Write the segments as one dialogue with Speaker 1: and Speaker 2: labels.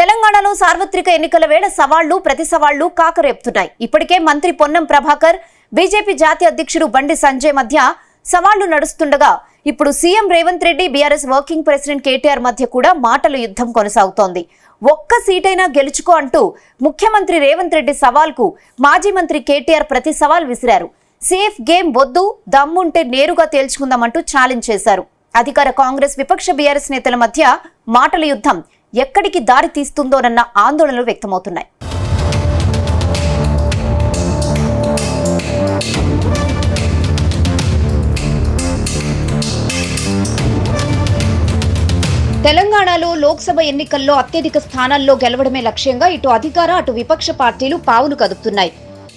Speaker 1: తెలంగాణలో సార్వత్రిక ఎన్నికల వేళ సవాళ్లు ప్రతి సవాళ్లు కాకరేపుతున్నాయి. ఇప్పటికే మంత్రి పొన్నం ప్రభాకర్, బీజేపీ జాతీయ అధ్యక్షుడు బండి సంజయ్ మధ్య సవాళ్లు నడుస్తుండగా ఇప్పుడు CM Revanth Reddy, BRS working president KTR మధ్య కూడా మాటల యుద్ధం కొనసాగుతోంది. ఒక్క సీటైనా గెలుచుకో అంటూ ముఖ్యమంత్రి రేవంత్ రెడ్డి సవాల్కు మాజీ మంత్రి కేటీఆర్ ప్రతి సవాల్ విసిరారు. సేఫ్ గేమ్ వద్దు, దమ్ముంటే నేరుగా తేల్చుకుందామంటూ ఛాలెంజ్ చేశారు. అధికార కాంగ్రెస్, విపక్ష బీఆర్ఎస్ నేతల మధ్య మాటల యుద్ధం ఎక్కడికి దారి తీస్తుందోనన్న ఆందోళనలు వ్యక్తమవుతున్నాయి. తెలంగాణలో లోక్సభ ఎన్నికల్లో అత్యధిక స్థానాల్లో గెలవడమే లక్ష్యంగా ఇటు అధికార అటు విపక్ష పార్టీలు పావులు కదుపుతున్నాయి.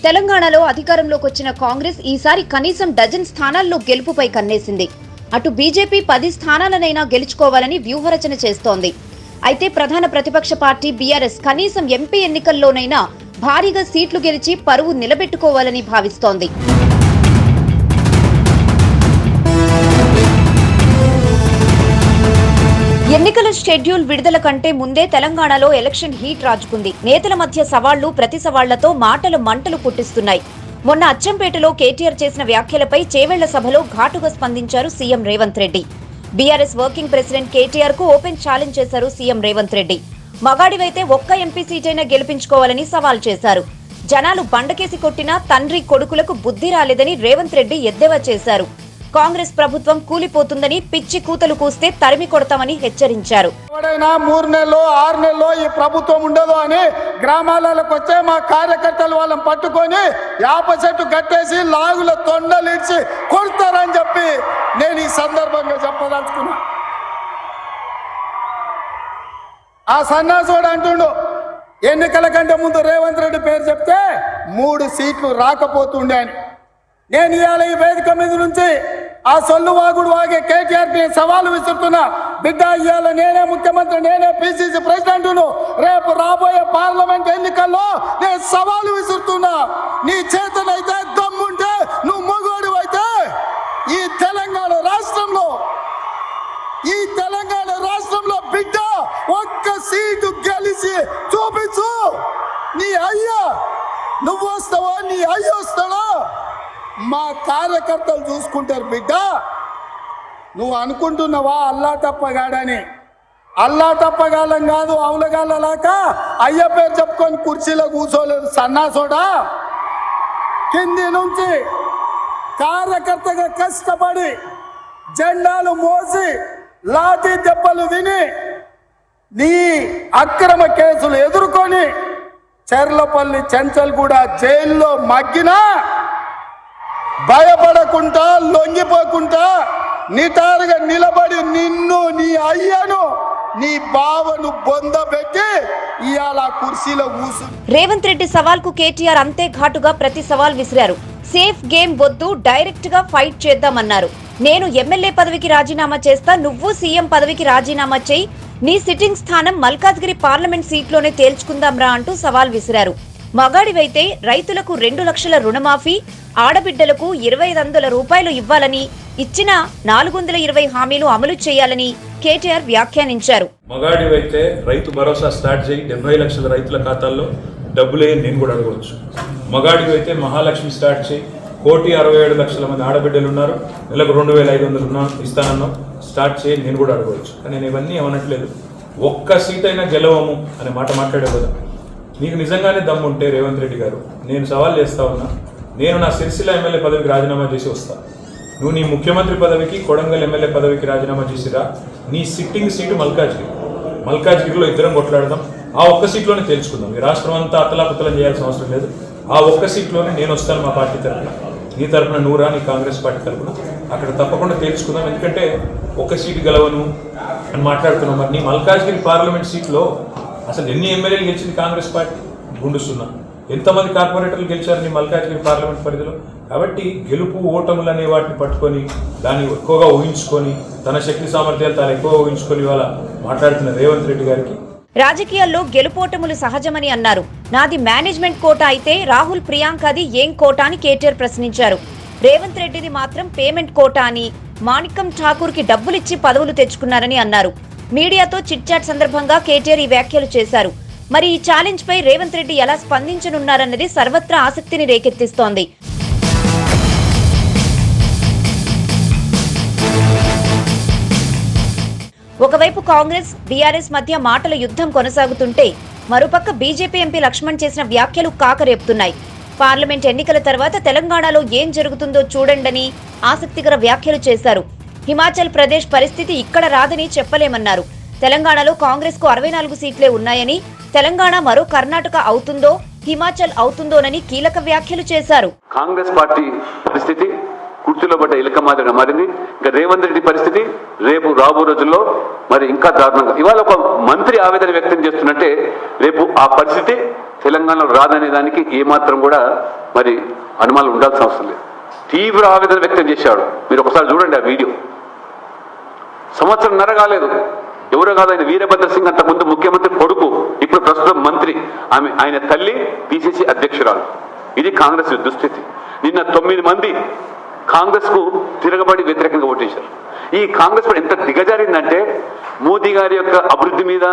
Speaker 1: తెలంగాణలో అధికారంలోకి వచ్చిన కాంగ్రెస్ ఈసారి కనీసం డజన్ స్థానాల్లో గెలుపుపై కన్నేసింది. అటు బీజేపీ 10 స్థానాలనైనా గెలుచుకోవాలని వ్యూహరచన చేస్తోంది. అయితే ప్రధాన ప్రతిపక్ష పార్టీ బీఆర్ఎస్ కనీసం ఎంపీ ఎన్నికల్లోనైనా భారీగా సీట్లు గెలిచి పరువు నిలబెట్టుకోవాలని భావిస్తోంది. ఎన్నికల షెడ్యూల్ విడుదల కంటే ముందే తెలంగాణలో ఎలక్షన్ హీట్ రాజుకుంది. నేతల మధ్య సవాళ్లు ప్రతి సవాళ్లతో మాటలు మంటలు పుట్టిస్తున్నాయి. మొన్న అచ్చంపేటలో కేటీఆర్ చేసిన వ్యాఖ్యలపై చేవెళ్ల సభలో ఘాటుగా స్పందించారు CM Revanth Reddy. BRS working president KTR కు ఓపెన్ ఛాలెంజ్ చేశారు సీఎం రేవంత్ రెడ్డి. మగాడివైతే ఒక్క ఎంపీ సీటైనా గెలిపించుకోవాలని సవాల్ చేశారు. జనాలు బండకేసి కొట్టినా తండ్రి కొడుకులకు బుద్ధి రాలేదని రేవంత్ రెడ్డి ఎద్దేవా చేశారు. కాంగ్రెస్ ప్రభుత్వం కూలిపోతుందని, పిచ్చి కూతలు కూస్తే తరిమి కొడతామని హెచ్చరించారు.
Speaker 2: 3 నెలలు 6 నెలలు ఈ ప్రభుత్వం ఉండదు అని గ్రామాలకు వచ్చే మా కార్యకర్తలు వాళ్ళని పట్టుకొని యాప చెట్టు కట్టేసి లాగుల తొండలిడ్చి కొడతారని చెప్పి నేను ఈ సందర్భంగా చెప్పదలుచుకున్నా. ఆ సన్నాసుడు అంటుండు ఎన్నికల కంటే ముందు రేవంత్ రెడ్డి పేరు చెప్తే 3 సీట్లు రాకపోతుండే అని. నేను ఇవాళ ఈ వేదిక మీద నుంచి ఆ సొల్లు వాగుడు వాగే కేటీఆర్ కి సవాలు విసురుతున్నా. బిడ్డ, ఇవాళ నేనే ముఖ్యమంత్రి, నేనే పిసిసి ప్రెసిడెంట్ను. రేపు రాబోయే పార్లమెంట్ ఎన్నికల్లో నేను సవాలు విసురుతున్నా. నీ చేతనైతే దమ్ముంటే, నువ్వు మొగోడు అయితే ఈ తెలంగాణ రాష్ట్రంలో బిడ్డ ఒక్క సీటు గెలిచి చూపించు. నీ అయ్యా నువ్వు వస్తావా, నీ అయ్య వస్తాడా, మా కార్యకర్తలు చూసుకుంటారు. బిడ్డ, నువ్వు అనుకుంటున్నావా అల్లా తప్పగాడని? అల్లా తప్పగాలం కాదు, అవులగాలలాక అయ్య పేరు చెప్పుకొని కుర్చీలో కూర్చోలేదు సన్నాసోడా. కింది నుంచి కార్యకర్తగా కష్టపడి జెండాలు మోసి లాఠీ దెబ్బలు విని నీ అక్రమ కేసులు ఎదుర్కొని చెర్లపల్లి చెంచల్గూడ జైల్లో మగ్గినా భయపడకుండా, లొంగిపోకుండా నిటారుగా నిలబడి నిన్ను, నీ అయ్యను, నీ బావను బొందబెట్టి ఇవాళ కుర్చీలో కూర్చు.
Speaker 1: రేవంత్ రెడ్డి సవాల్ కు కేటీఆర్ అంతే ఘాటుగా ప్రతి సవాల్ విసిరారు. సేఫ్ గేమ్ వద్దు, డైరెక్ట్ గా ఫైట్ చేద్దామన్నారు. నేను ఎమ్మెల్యే పదవికి రాజీనామా చేస్తా, నువ్వు సీఎం పదవికి రాజీనామా చేయి, నీ సిట్టింగ్ స్థానం మల్కాజ్గిరి పార్లమెంట్ సీట్లోనే తేల్చుకుందాంరా అంటూ సవాల్ విసిరారు. మగాడివైతే రైతులకు 2 లక్షల రుణమాఫీ, ఆడబిడ్డలకు 2,500 రూపాయలు ఇవ్వాలని, ఇచ్చిన 420 హామీలు అమలు చేయాలని కేటీఆర్ వ్యాఖ్యానించారు.
Speaker 3: మగాడివైతే రైతు భరోసా స్టార్ట్ చేయి, 70 లక్షల రైతుల ఖాతాల్లో డబ్బులే నేను కూడా అడగవచ్చు. మగాడివైతే మహాలక్ష్మి స్టార్ట్ చేయి, 1,67,00,000 మంది ఆడబిడ్డలు ఉన్నారు, నెలకు 2,500 ఇస్తానన్నాం, స్టార్ట్ చేయి, నేను కూడా అడగవచ్చు. కానీ నేను ఇవన్నీ ఏమనట్లేదు. ఒక్క సీట్ అయినా గెలవము అనే మాట మాట్లాడే కదా. నీకు నిజంగానే దమ్ముంటే రేవంత్ రెడ్డి గారు, నేను సవాల్ చేస్తా ఉన్నా, నేను నా సిరిసిల్ల ఎమ్మెల్యే పదవికి రాజీనామా చేసి వస్తా. నువ్వు నీ ముఖ్యమంత్రి పదవికి, కొడంగల్ ఎమ్మెల్యే పదవికి రాజీనామా చేసిరా. నీ సిట్టింగ్ సీటు మల్కాజ్గిరిలో ఇద్దరం కొట్లాడదాం. ఆ ఒక్క సీట్లోనే తేల్చుకుందాం. ఈ రాష్ట్రం అంతా అతలాకుతలం చేయాల్సిన అవసరం లేదు. ఆ ఒక్క సీట్లోనే నేను వస్తాను మా పార్టీ తరఫున, నీ తరఫున నువ్వురా, నీ కాంగ్రెస్ పార్టీ తరఫున. అక్కడ తప్పకుండా తేల్చుకుందాం. ఎందుకంటే ఒక్క సీటు గెలవను అని మాట్లాడుతున్నాం. మరి నీ మల్కాజ్గిరి పార్లమెంట్ సీట్లో అసలు ఎన్ని ఎమ్మెల్యేలు గెలిచింది కాంగ్రెస్ పార్టీ? గుండుస్తున్నా. ఎంతమంది కార్పొరేటర్లు గెలిచారు నీ మల్కాజ్గిరి పార్లమెంట్ పరిధిలో? కాబట్టి గెలుపు ఓటములు అనే వాటిని పట్టుకొని, దాన్ని ఎక్కువగా ఊహించుకొని, తన శక్తి సామర్థ్యాలు తాను ఎక్కువగా ఊహించుకొని ఇవాళ మాట్లాడుతున్న రేవంత్ రెడ్డి గారికి
Speaker 1: రాజకీయాల్లో గెలుపోటములు సహజమని అన్నారు. నాది మేనేజ్మెంట్ కోటా అయితే రాహుల్ ప్రియాంకది ఏం కోటా అని కేటీఆర్ ప్రశ్నించారు. రేవంత్ రెడ్డిది మాత్రం పేమెంట్ కోటా అని, మాణిక్యం ఠాకూర్ కి డబ్బులిచ్చి పదవులు తెచ్చుకున్నారని అన్నారు. మీడియాతో చిట్ చాట్ సందర్భంగా కేటీఆర్ ఈ వ్యాఖ్యలు చేశారు. మరి ఈ ఛాలెంజ్ పై రేవంత్ రెడ్డి ఎలా స్పందించనున్నారన్నది సర్వత్రా ఆసక్తిని రేకెత్తిస్తోంది. ఒకవైపు కాంగ్రెస్ బీఆర్ఎస్ మధ్య మాటల యుద్ధం కొనసాగుతుంటే మరోపక్క బీజేపీ ఎంపీ లక్ష్మణ్ చేసిన వ్యాఖ్యలు కాకరేపుతున్నాయి. పార్లమెంట్ ఎన్నికల తర్వాత తెలంగాణలో ఏం జరుగుతుందో చూడండని ఆసక్తికర వ్యాఖ్యలు చేశారు. హిమాచల్ ప్రదేశ్ పరిస్థితి ఇక్కడ రాదని చెప్పలేమన్నారు. తెలంగాణలో కాంగ్రెస్ కు 64 సీట్లే ఉన్నాయని, తెలంగాణ మరో కర్ణాటక అవుతుందో హిమాచల్ అవుతుందోనని కీలక వ్యాఖ్యలు చేశారు.
Speaker 4: కాంగ్రెస్ పార్టీ పరిస్థితి కుర్చీలో పడ్డ ఇలక మాదిరిగా మారింది. ఇంకా రేవంత్ రెడ్డి పరిస్థితి రేపు రాబో రోజుల్లో మరి ఇంకా దారుణంగా. ఇవాళ ఒక మంత్రి ఆవేదన వ్యక్తం చేస్తున్నట్టే రేపు ఆ పరిస్థితి తెలంగాణలో రాదనే దానికి ఏమాత్రం కూడా మరి అనుమానం ఉండాల్సిన అవసరం లేదు. తీవ్ర ఆవేదన వ్యక్తం చేశాడు. మీరు ఒకసారి చూడండి ఆ వీడియో. సంవత్సరంన్నర కాలేదు, ఎవరో కాదు, ఆయన వీరభద్ర సింగ్ అంతకుముందు ముఖ్యమంత్రి కొడుకు, ఇప్పుడు ప్రస్తుతం మంత్రి. ఆయన తల్లి పిసిసి అధ్యక్షురాలు. ఇది కాంగ్రెస్ దుస్థితి. నిన్న 9 మంది కాంగ్రెస్ కు తిరగబడి వ్యతిరేకంగా ఓటేశారు. ఈ కాంగ్రెస్ ఎంత దిగజారిందంటే మోదీ గారి యొక్క అభివృద్ధి మీద,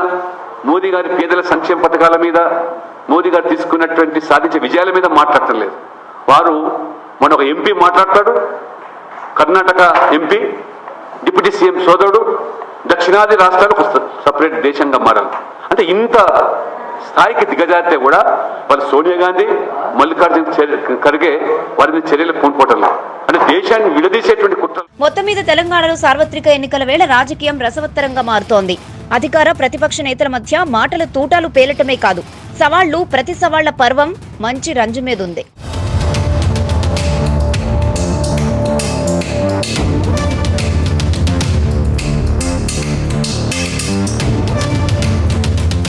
Speaker 4: మోదీ గారి పేదల సంక్షేమ పథకాల మీద, మోదీ గారు తీసుకున్నటువంటి సాధించే విజయాల మీద మాట్లాడటం లేదు. వారు మన ఒక ఎంపీ మాట్లాడతాడు, కర్ణాటక ఎంపీ, డిప్యూటీ సీఎం సోదరుడు, దక్షిణాది రాష్ట్రాలకు సపరేట్ దేశంగా మారాలి. అంటే ఇంత స్థాయికి దిగజారితే కూడా వాళ్ళు సోనియా గాంధీ, మల్లికార్జున ఖర్గే వారి మీద చర్యలు పూనుకోవటం అంటే దేశాన్ని విడదీసేటువంటి కుట్రలు.
Speaker 1: మొత్తం మీద తెలంగాణలో సార్వత్రిక ఎన్నికల వేళ రాజకీయం రసవత్తరంగా మారుతోంది. అధికార ప్రతిపక్ష నేతల మధ్య మాటల తూటాలు పేలటమే కాదు, సవాళ్లు ప్రతి సవాళ్ల పర్వం మంచి రంజు మీదుంది.